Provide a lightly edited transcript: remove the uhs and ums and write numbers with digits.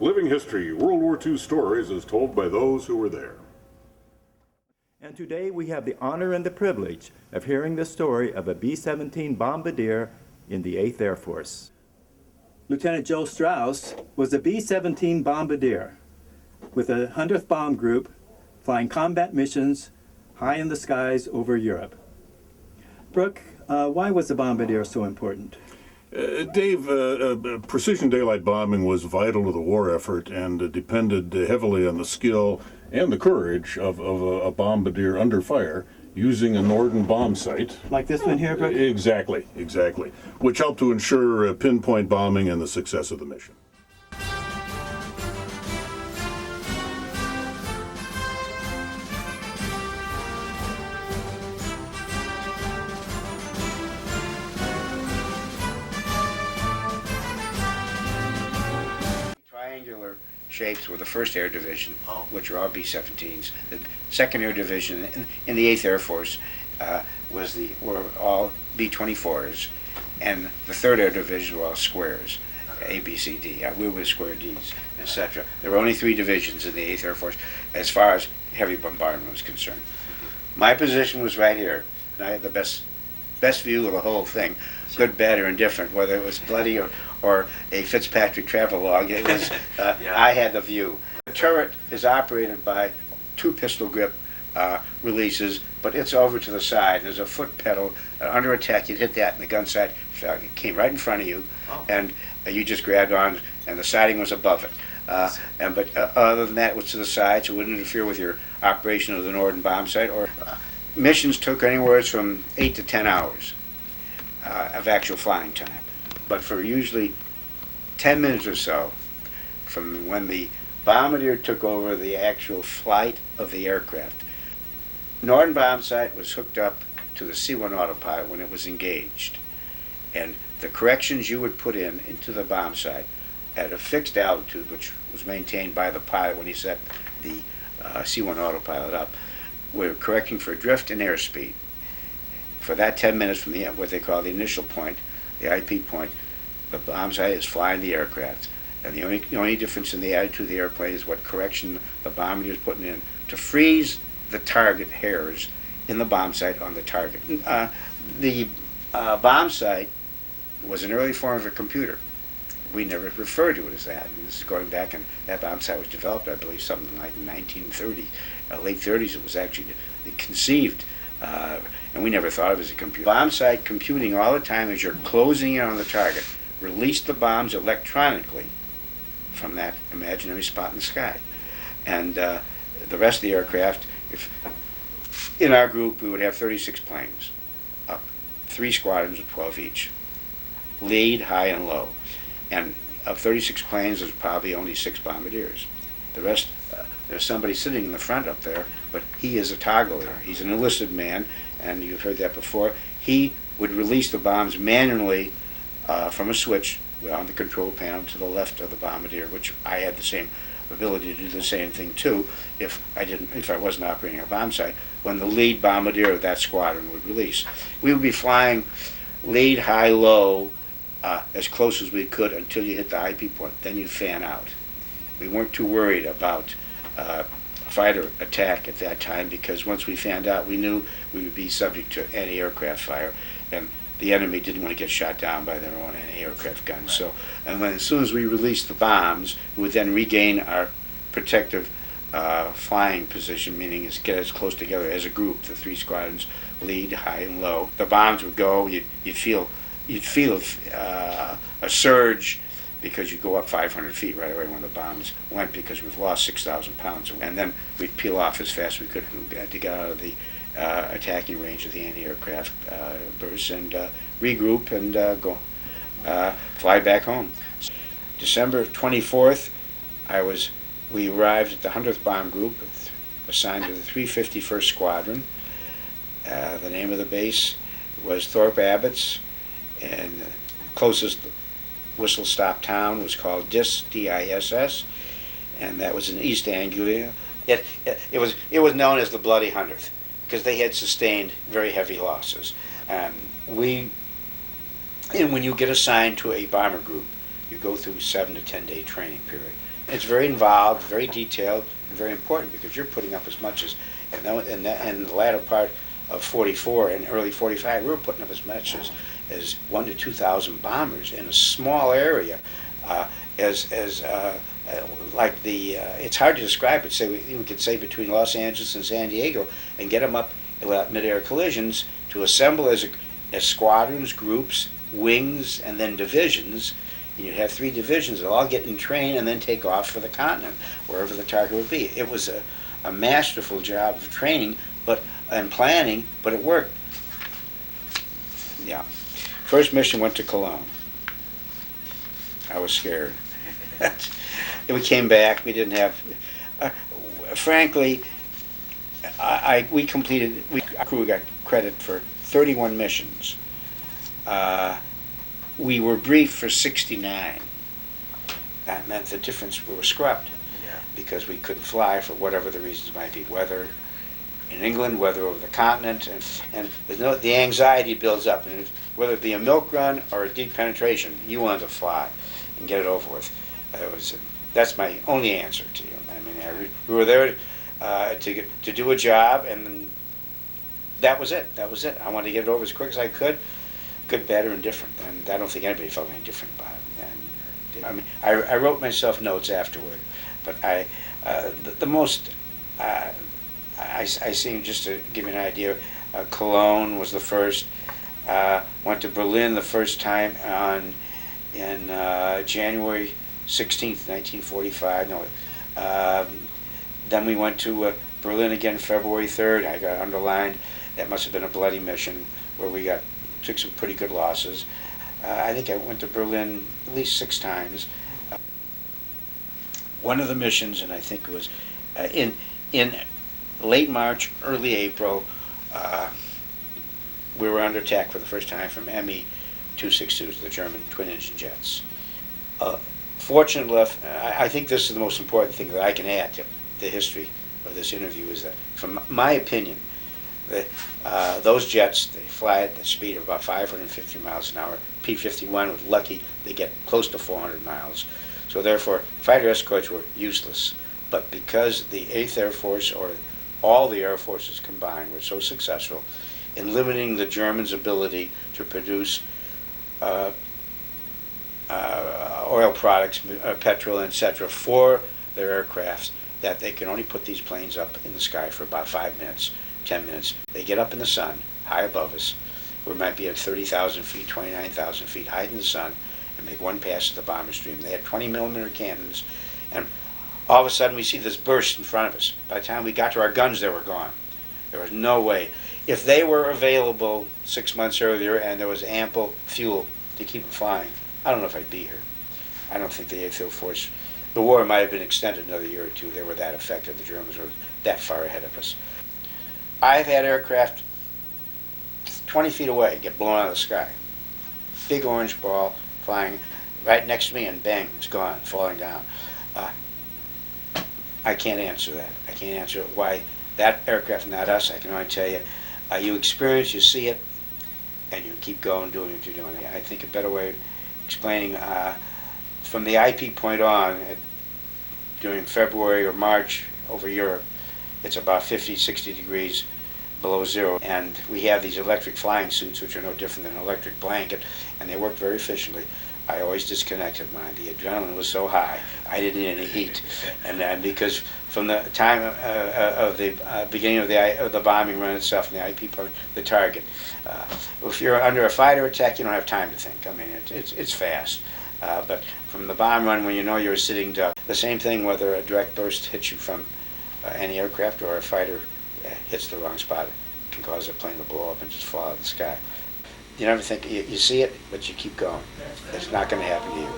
Living history, World War II stories as told by those who were there. And today we have the honor and the privilege of hearing the story of a B-17 Bombardier in the 8th Air Force. Lieutenant Joe Straus was a B-17 Bombardier with a 100th Bomb Group flying combat missions high in the skies over Europe. Brooke, why was the Bombardier so important? Dave, precision daylight bombing was vital to the war effort and depended heavily on the skill and the courage of a bombardier under fire using a Norden bomb sight. Like this one here, Brooke? Exactly, which helped to ensure pinpoint bombing and the success of the mission. Triangular shapes were the 1st Air Division, which were all B-17s. The 2nd Air Division in the 8th Air Force were all B-24s, and the 3rd Air Division were all squares, A, B, C, D. We were square Ds, etc. There were only 3 divisions in the 8th Air Force as far as heavy bombardment was concerned. My position was right here, and I had the best view of the whole thing, good, bad, or indifferent, whether it was bloody or a Fitzpatrick travelogue. It was, I had the view. The turret is operated by 2 pistol grip releases, but it's over to the side. There's a foot pedal. Under attack, you'd hit that, and the gun sight came right in front of you, and you just grabbed on, and the siding was above it. But other than that, it was to the side, so it wouldn't interfere with your operation of the Norden bomb sight. Missions took anywhere from 8 to 10 hours of actual flying time. But for usually 10 minutes or so, from when the Bombardier took over the actual flight of the aircraft, Norden bomb sight was hooked up to the C-1 autopilot when it was engaged. And the corrections you would put into the bomb sight at a fixed altitude, which was maintained by the pilot when he set the C-1 autopilot up, were correcting for drift and airspeed. For that 10 minutes from what they call the initial point, the IP point, the bomb sight is flying the aircraft. And the only difference in the attitude of the airplane is what correction the Bombardier is putting in to freeze the target hairs in the bomb sight on the target. The bomb sight was an early form of a computer. We never referred to it as that. And this is going back, and that bomb sight was developed, I believe, something like in 1930, late 30s. It was actually conceived, and we never thought of it as a computer. Bomb sight computing all the time as you're closing in on the target. Release the bombs electronically from that imaginary spot in the sky. And the rest of the aircraft, in our group, we would have 36 planes, up 3 squadrons of 12 each, lead, high, and low. And of 36 planes, there's probably only 6 bombardiers. The rest, there's somebody sitting in the front up there, but he is a toggler. He's an enlisted man, and you've heard that before. He would release the bombs manually from a switch on the control panel to the left of the Bombardier, which I had the same ability to do the same thing too if I wasn't operating a bomb sight, when the lead Bombardier of that squadron would release. We would be flying lead, high, low, as close as we could until you hit the IP point. Then you fan out. We weren't too worried about fighter attack at that time, because once we fanned out, we knew we would be subject to anti-aircraft fire, and the enemy didn't want to get shot down by their own anti-aircraft guns. Right. So, and as soon as we released the bombs, we would then regain our protective flying position, meaning get as close together as a group, the 3 squadrons, lead, high, and low. The bombs would go. You'd feel a surge, because you go up 500 feet right away when the bombs went, because we've lost 6,000 pounds. And then we'd peel off as fast as we could to get out of the attacking range of the anti-aircraft bursts, and regroup and go fly back home. December 24th, we arrived at the 100th Bomb Group, assigned to the 351st Squadron. The name of the base was Thorpe Abbotts, and the closest whistle stop town was called Diss, D-I-S-S, and that was in East Anglia. It was known as the Bloody 100th, because they had sustained very heavy losses. And when you get assigned to a bomber group, you go through 7 to 10 day training period. It's very involved, very detailed, and very important because you're putting up as much as, in the latter part of 44 and early 45, we were putting up as much as 1,000 to 2,000 bombers in a small area. Like it's hard to describe, but say we could say between Los Angeles and San Diego, and get them up without mid-air collisions to assemble as squadrons, groups, wings, and then divisions. And you'd have 3 divisions that all get in train and then take off for the continent, wherever the target would be. It was a masterful job of training and planning, but it worked. Yeah. First mission went to Cologne. I was scared. We came back. We didn't have. Frankly, we completed. Our crew got credit for 31 missions. We were briefed for 69. That meant the difference we were scrubbed because we couldn't fly for whatever the reasons might be, weather in England, weather over the continent, and the anxiety builds up. And whether it be a milk run or a deep penetration, you want to fly and get it over with. That's my only answer to you. I mean, we were there to do a job, and that was it. That was it. I wanted to get it over as quick as I could, good, bad, or indifferent. And I don't think anybody felt any different about it. And, I mean, I wrote myself notes afterward, but the most I seen, just to give you an idea, Cologne was the first. Went to Berlin the first time in January 16th, 1945. No, then we went to Berlin again February 3rd. I got underlined. That must have been a bloody mission where we took some pretty good losses. I think I went to Berlin at least 6 times. One of the missions, and I think it was in late March, early April, we were under attack for the first time from Me-262s, the German twin-engine jets. Fortunately enough, I think this is the most important thing that I can add to the history of this interview, is that, from my opinion, those jets, they fly at the speed of about 550 miles an hour. P-51 was lucky they get close to 400 miles. So therefore, fighter escorts were useless. But because the 8th Air Force, or all the Air Forces combined, were so successful in limiting the Germans' ability to produce oil products, petrol, etc., for their aircrafts, that they can only put these planes up in the sky for about 5 minutes, 10 minutes. They get up in the sun, high above us. We might be at 30,000 feet, 29,000 feet high in the sun, and make one pass at the bomber stream. They had 20-millimeter cannons, and all of a sudden we see this burst in front of us. By the time we got to our guns, they were gone. There was no way. If they were available 6 months earlier and there was ample fuel to keep them flying, I don't know if I'd be here. I don't think the 8th Air Force, the war might have been extended another year or 2. They were that effective. The Germans were that far ahead of us. I've had aircraft 20 feet away get blown out of the sky. Big orange ball flying right next to me, and bang, it's gone, falling down. I can't answer that. I can't answer why that aircraft, not us. I can only tell you, you experience, you see it, and you keep going, doing what you're doing. I think a better way of explaining, from the IP point on, during February or March over Europe, it's about 50, 60 degrees below zero, and we have these electric flying suits, which are no different than an electric blanket, and they work very efficiently. I always disconnected mine. The adrenaline was so high, I didn't need any heat, and because from the time of the beginning of the bombing run itself, and the IP part, the target, if you're under a fighter attack, you don't have time to think. I mean, it's fast. But from the bomb run, when you know you're a sitting duck, the same thing whether a direct burst hits you from any aircraft or a fighter hits the wrong spot, it can cause a plane to blow up and just fall out of the sky. You never think, you see it, but you keep going. It's not going to happen to you.